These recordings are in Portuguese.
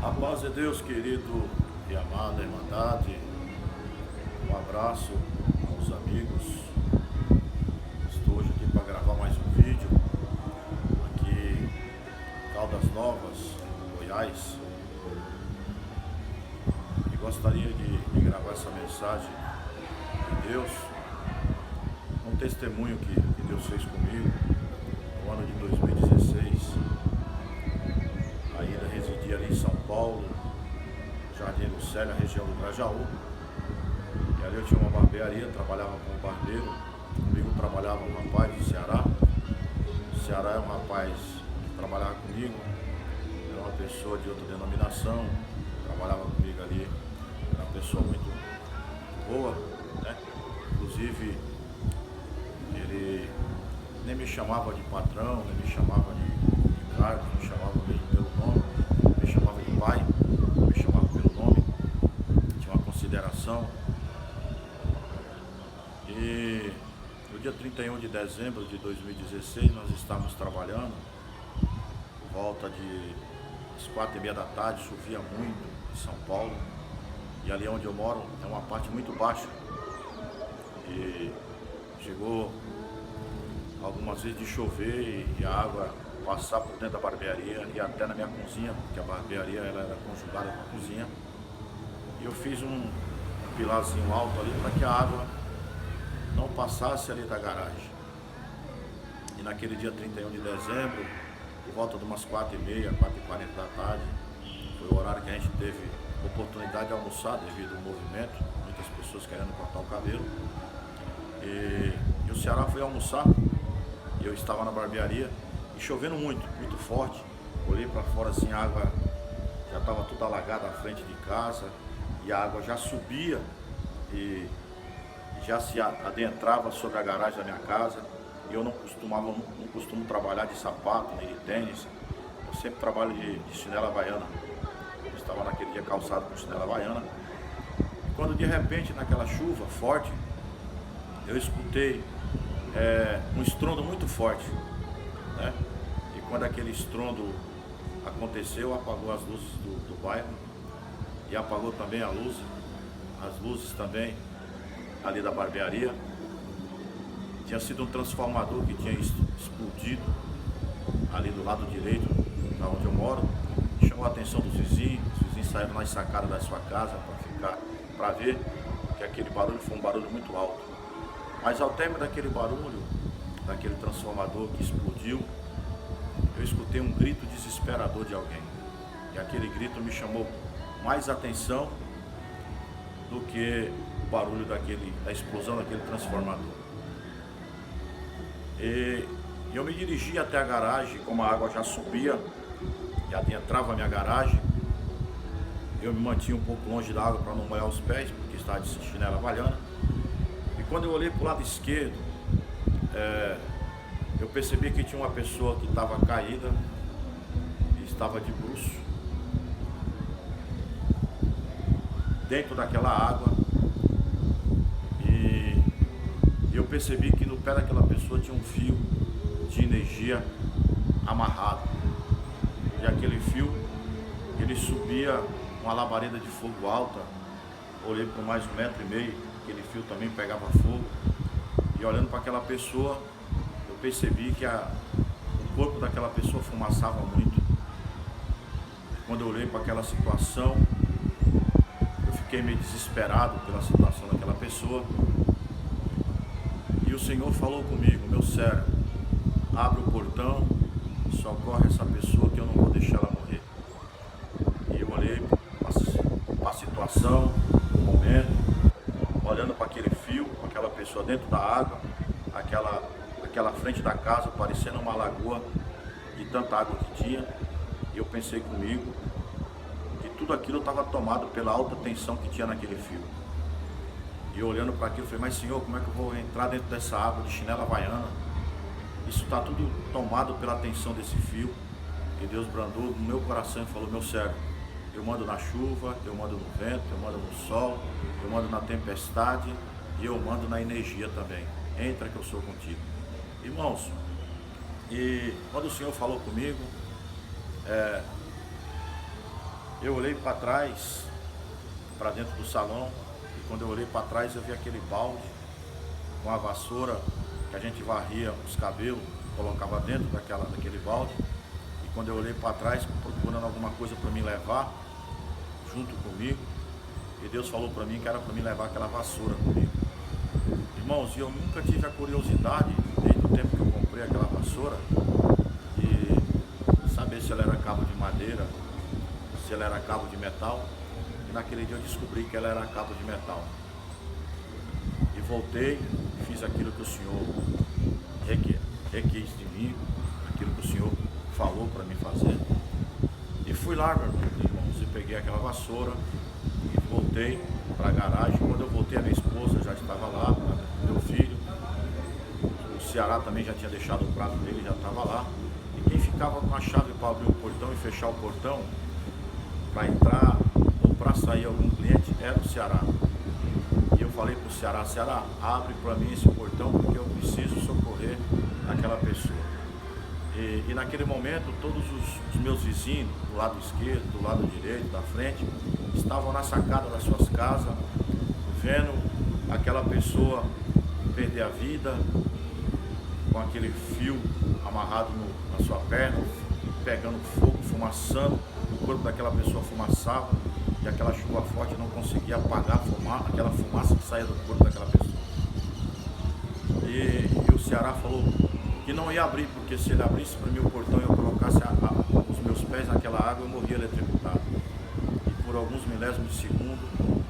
A paz de Deus, querido e amada Irmandade. Um abraço aos amigos. Estou hoje aqui para gravar mais um vídeo aqui em Caldas Novas, Goiás. E gostaria de gravar essa mensagem de Deus, um testemunho que Deus fez comigo no ano de 2016. Ainda residia ali em São Paulo, Jardim Lucélia, região do Grajaú. E ali eu tinha uma barbearia, trabalhava como barbeiro. Comigo trabalhava um rapaz do Ceará. O Ceará é um rapaz que trabalhava comigo, era uma pessoa de outra denominação, trabalhava comigo ali, era uma pessoa muito boa, né? Inclusive, ele nem me chamava de patrão, nem me chamava de cargo, me chamava mesmo pelo nome, me chamava de pai, me chamava pelo nome, tinha uma consideração. E no dia 31 de dezembro de 2016 nós estávamos trabalhando, por volta das 4h30 da tarde, chovia muito em São Paulo, e ali onde eu moro é uma parte muito baixa, e chegou algumas vezes de chover e a água passar por dentro da barbearia e até na minha cozinha, porque a barbearia ela era conjugada com a cozinha. E eu fiz um pilarzinho alto ali para que a água não passasse ali da garagem. E naquele dia 31 de dezembro, por volta de umas 4h30, 4h40 da tarde, foi o horário que a gente teve oportunidade de almoçar devido ao movimento, muitas pessoas querendo cortar o cabelo. E o Ceará foi almoçar, e eu estava na barbearia, e chovendo muito, muito forte. Olhei para fora assim, a água já estava toda alagada à frente de casa, e a água já subia e já se adentrava sobre a garagem da minha casa. E eu não costumo trabalhar de sapato nem de tênis, eu sempre trabalho de chinela havaiana. Eu estava naquele dia calçado com chinela havaiana, e quando de repente naquela chuva forte, eu escutei um estrondo muito forte, né? E quando aquele estrondo aconteceu, apagou as luzes do bairro e apagou também as luzes também ali da barbearia. Tinha sido um transformador que tinha explodido ali do lado direito, da onde eu moro. Chamou a atenção dos vizinhos. Os vizinhos saíram nas sacadas da sua casa para ver que aquele barulho foi um barulho muito alto. Mas ao término daquele barulho, daquele transformador que explodiu, eu escutei um grito desesperador de alguém. E aquele grito me chamou mais atenção do que o barulho da explosão daquele transformador. E eu me dirigi até a garagem, como a água já subia e adentrava a minha garagem, eu me mantinha um pouco longe da água para não molhar os pés, porque estava de chinela havaiana. E quando eu olhei para o lado esquerdo, eu percebi que tinha uma pessoa que estava caída e estava de bruço dentro daquela água. E eu percebi que no pé daquela pessoa tinha um fio de energia amarrado. E aquele fio, ele subia uma labareda de fogo alta. Olhei por mais 1,5 m, aquele fio também pegava fogo. E olhando para aquela pessoa, eu percebi que o corpo daquela pessoa fumaçava muito. Quando eu olhei para aquela situação, eu fiquei meio desesperado pela situação daquela pessoa. E o Senhor falou comigo: meu servo, abre o portão, socorre essa pessoa que eu não vou deixar ela morrer. E eu olhei para a situação, o momento, olhando para aquele fio, com aquela pessoa dentro da água, aquela frente da casa parecendo uma lagoa de tanta água que tinha. E eu pensei comigo que tudo aquilo estava tomado pela alta tensão que tinha naquele fio. E eu olhando para aquilo, eu falei: mas Senhor, como é que eu vou entrar dentro dessa água de chinela havaiana? Isso está tudo tomado pela tensão desse fio. E Deus brandou no meu coração e falou: meu servo, eu mando na chuva, eu mando no vento, eu mando no sol, eu mando na tempestade e eu mando na energia também. Entra que eu sou contigo. Irmãos, e quando o Senhor falou comigo, Eu olhei para trás, para dentro do salão, e quando eu olhei para trás eu vi aquele balde com a vassoura que a gente varria os cabelos, colocava dentro daquele balde. E quando eu olhei para trás, procurando alguma coisa para me levar junto comigo, e Deus falou para mim que era para me levar aquela vassoura comigo. Irmãos, eu nunca tive a curiosidade, desde o tempo que eu comprei aquela vassoura, de saber se ela era cabo de madeira, se ela era cabo de metal. E naquele dia eu descobri que ela era cabo de metal. E voltei, fiz aquilo que o Senhor requis de mim, aquilo que o Senhor falou para mim fazer. E fui lá, meus irmãos, e peguei aquela vassoura e voltei para a garagem. Quando eu voltei, a minha esposa já estava lá, meu filho, o Ceará também já tinha deixado o prato dele, já estava lá. E quem ficava com a chave para abrir o portão e fechar o portão, para entrar ou para sair algum cliente, era o Ceará. E eu falei para o Ceará: Ceará, abre para mim esse portão porque eu preciso socorrer aquela pessoa. E naquele momento, todos os meus vizinhos, do lado esquerdo, do lado direito, da frente, estavam na sacada das suas casas, vendo aquela pessoa perder a vida, com aquele fio amarrado na sua perna, pegando fogo, fumaçando, o corpo daquela pessoa fumaçava, e aquela chuva forte não conseguia apagar aquela fumaça que saía do corpo daquela pessoa. E o Ceará falou que não ia abrir, porque se ele abrisse para mim o portão e eu colocasse os meus pés naquela água, eu morria eletrocutado. E por alguns milésimos de segundo,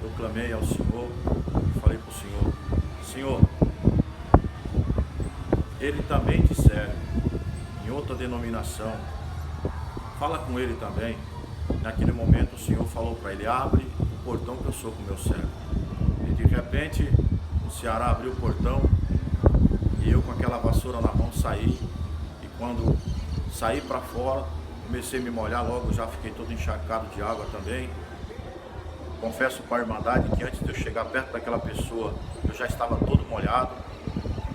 eu clamei ao Senhor e falei para o Senhor: Senhor, ele também te serve em outra denominação, fala com ele também. Naquele momento o Senhor falou para ele: abre o portão que eu sou com o meu servo. E de repente o Ceará abriu o portão, e eu com aquela vassoura na mão saí. E quando saí para fora, comecei a me molhar logo, já fiquei todo encharcado de água também. Confesso para a Irmandade que antes de eu chegar perto daquela pessoa, eu já estava todo molhado,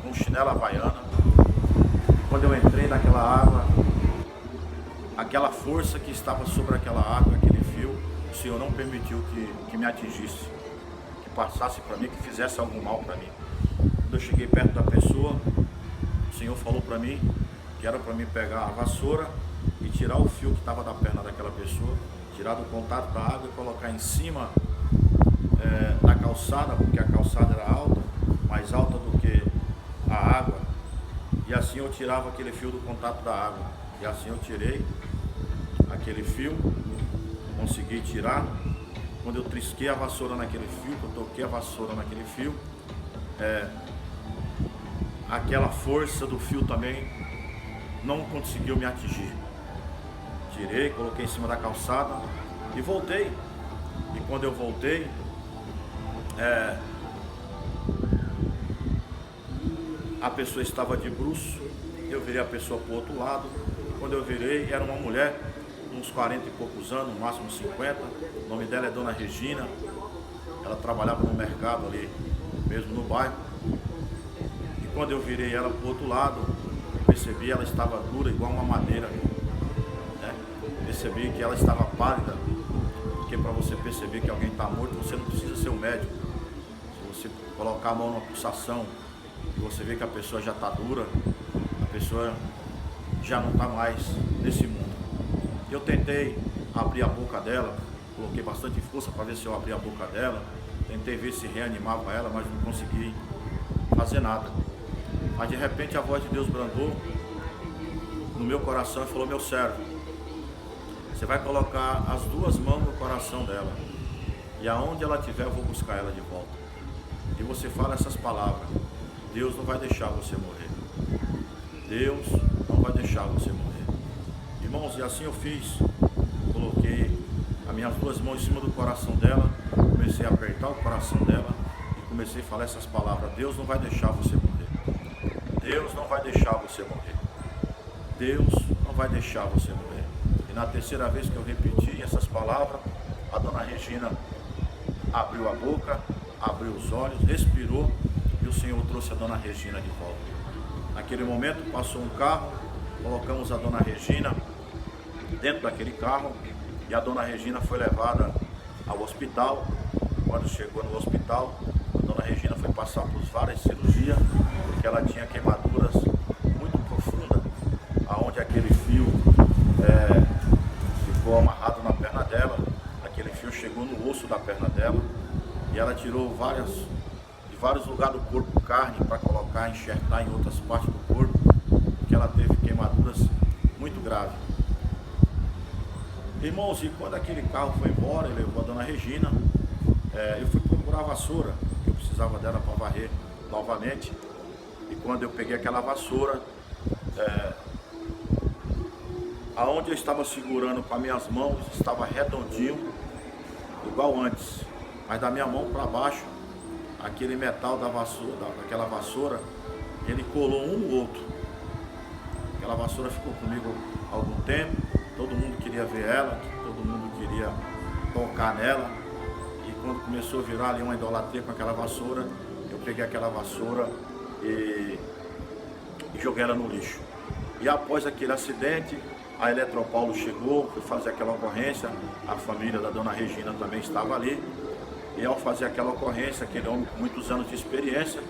com chinela havaiana. E quando eu entrei naquela água, aquela força que estava sobre aquela água, aquele fio, o Senhor não permitiu que me atingisse, que passasse para mim, que fizesse algum mal para mim. Quando eu cheguei perto da pessoa, o Senhor falou para mim que era para mim pegar a vassoura e tirar o fio que estava da perna daquela pessoa, tirar do contato da água e colocar em cima da calçada, porque a calçada era alta, mais alta do que a água, e assim eu tirava aquele fio do contato da água. E assim eu tirei aquele fio, consegui tirar. Quando eu trisquei a vassoura naquele fio, que eu toquei a vassoura naquele fio, aquela força do fio também não conseguiu me atingir. Tirei, coloquei em cima da calçada e voltei. E quando eu voltei, a pessoa estava de bruço. Eu virei a pessoa para o outro lado. Quando eu virei, era uma mulher, uns 40 e poucos anos, no máximo 50. O nome dela é Dona Regina. Ela trabalhava no mercado ali, mesmo no bairro. E quando eu virei ela para o outro lado, percebi ela estava dura, igual uma madeira. Percebi que ela estava pálida, porque para você perceber que alguém está morto, você não precisa ser um médico. Se você colocar a mão numa pulsação e você vê que a pessoa já está dura, a pessoa já não está mais nesse mundo. Eu tentei abrir a boca dela, coloquei bastante força para ver se eu abria a boca dela, tentei ver se reanimava ela, mas não consegui fazer nada. Mas de repente a voz de Deus brandou no meu coração e falou: meu servo, você vai colocar as duas mãos no coração dela, e aonde ela estiver eu vou buscar ela de volta. E você fala essas palavras: Deus não vai deixar você morrer. Deus não vai deixar você morrer. Irmãos, e assim eu fiz. Coloquei as minhas duas mãos em cima do coração dela, comecei a apertar o coração dela e comecei a falar essas palavras: Deus não vai deixar você morrer. Deus não vai deixar você morrer. Deus não vai deixar você morrer. E na terceira vez que eu repeti essas palavras, a Dona Regina abriu a boca, abriu os olhos, respirou, e o Senhor trouxe a Dona Regina de volta. Naquele momento passou um carro, colocamos a Dona Regina dentro daquele carro e a dona Regina foi levada ao hospital. Quando chegou no hospital, a dona Regina foi passar por várias cirurgias, porque ela tinha queimaduras muito profundas, aonde aquele fio ficou amarrado na perna dela, aquele fio chegou no osso da perna dela, e ela tirou de vários lugares do corpo carne para colocar, enxertar em outras partes do corpo, porque ela teve queimaduras muito graves. Irmãos, e quando aquele carro foi embora e levou a dona Regina, eu fui procurar a vassoura, que eu precisava dela para varrer novamente. E quando eu peguei aquela vassoura, aonde eu estava segurando com as minhas mãos, estava redondinho, igual antes. Mas da minha mão para baixo, aquele metal da vassoura, daquela vassoura, ele colou um no outro. Aquela vassoura ficou comigo há algum tempo, todo mundo queria ver ela, todo mundo queria tocar nela. E quando começou a virar ali uma idolatria com aquela vassoura, eu peguei aquela vassoura e joguei ela no lixo. E após aquele acidente, a Eletropaulo chegou, foi fazer aquela ocorrência, a família da dona Regina também estava ali. E ao fazer aquela ocorrência, aquele homem com muitos anos de experiência,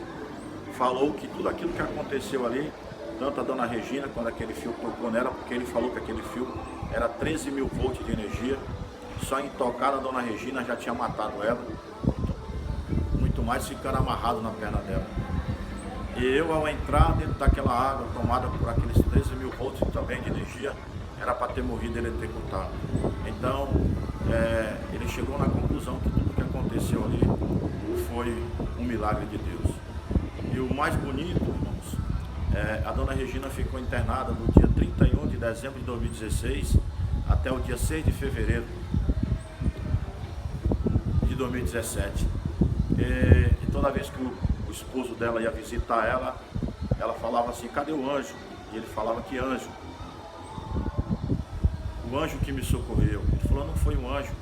falou que tudo aquilo que aconteceu ali, tanto a dona Regina, quando aquele fio tocou nela, porque ele falou que aquele fio era 13 mil volts de energia, só em tocar na dona Regina já tinha matado ela, muito mais ficando amarrado na perna dela. E eu, ao entrar dentro daquela água tomada por aqueles 13 mil volts também de energia, era para ter morrido eletrocutado. Então, ele chegou na conclusão que tudo que aconteceu ali foi um milagre de Deus. E o mais bonito, irmãos, a dona Regina ficou internada do dia 31 de dezembro de 2016 até o dia 6 de fevereiro de 2017. E toda vez que o esposo dela ia visitar ela, ela falava assim: cadê o anjo? E ele falava: que anjo? O anjo que me socorreu. Ele falou: não foi um anjo,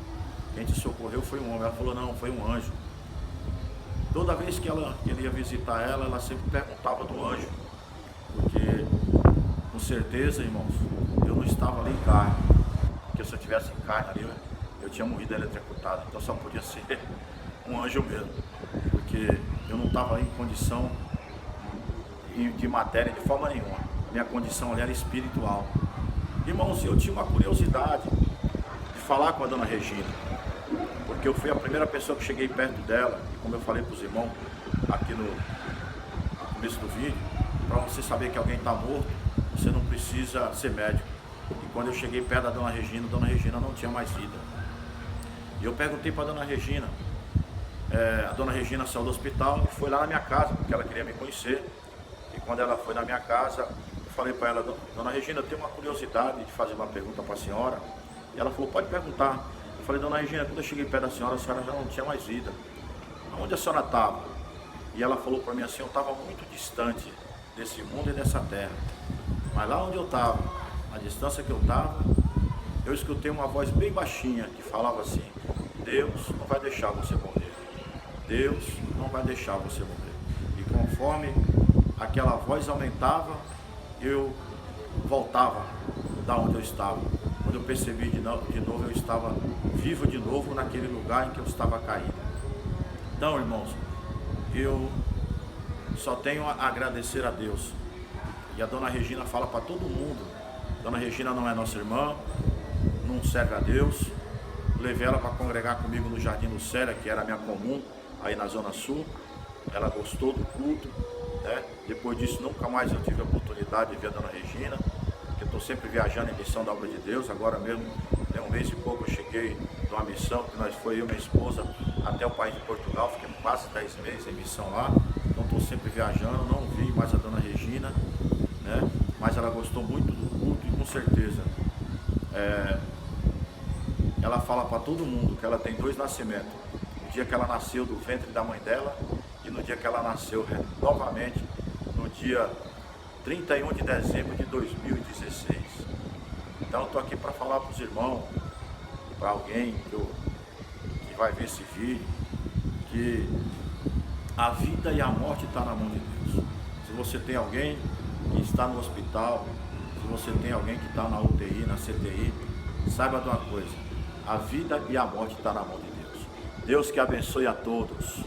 quem te socorreu foi um homem. Ela falou: não, foi um anjo. Toda vez que ele ia visitar ela, ela sempre perguntava do anjo, porque com certeza, irmãos, eu não estava ali em carne, porque se eu tivesse em carne ali, eu tinha morrido eletrocutado. Então só podia ser um anjo mesmo, porque eu não estava em condição de matéria de forma nenhuma. Minha condição ali era espiritual. Irmãos, eu tinha uma curiosidade de falar com a dona Regina, porque eu fui a primeira pessoa que cheguei perto dela, e como eu falei para os irmãos aqui no começo do vídeo, para você saber que alguém está morto, você não precisa ser médico. E quando eu cheguei perto da dona Regina não tinha mais vida. E eu perguntei para a dona Regina, a dona Regina saiu do hospital e foi lá na minha casa, porque ela queria me conhecer. E quando ela foi na minha casa, eu falei para ela: dona Regina, eu tenho uma curiosidade de fazer uma pergunta para a senhora. E ela falou: pode perguntar. Eu falei: dona Regina, quando eu cheguei perto da senhora já não tinha mais vida. Onde a senhora estava? E ela falou para mim assim: eu estava muito distante desse mundo e dessa terra. Mas lá onde eu estava, a distância que eu estava, eu escutei uma voz bem baixinha que falava assim: Deus não vai deixar você morrer. Deus não vai deixar você morrer. E conforme aquela voz aumentava, eu voltava da onde eu estava. Quando eu percebi de novo, eu estava vivo de novo naquele lugar em que eu estava caído. Então, irmãos, eu só tenho a agradecer a Deus. E a dona Regina fala para todo mundo: dona Regina não é nossa irmã, não serve a Deus. Levei ela para congregar comigo no Jardim Lucélia, que era a minha comum, aí na Zona Sul. Ela gostou do culto, né? Depois disso nunca mais eu tive a oportunidade de ver a dona Regina, porque eu estou sempre viajando em missão da obra de Deus. Agora mesmo, tem um mês e pouco, eu cheguei de uma missão, que nós foi eu e minha esposa até o país de Portugal, fiquei quase 10 meses em missão lá. Então estou sempre viajando, não vi mais a dona Regina, né? Mas ela gostou muito do culto e com certeza ela fala para todo mundo que ela tem 2 nascimentos: no dia que ela nasceu do ventre da mãe dela e no dia que ela nasceu novamente, no dia 31 de dezembro de 2016. Então eu estou aqui para falar para os irmãos, para alguém que vai ver esse vídeo, que a vida e a morte estão na mão de Deus. Se você tem alguém que está no hospital, se você tem alguém que está na UTI, na CTI, saiba de uma coisa: A vida e a morte está na mão de Deus. Deus que abençoe a todos.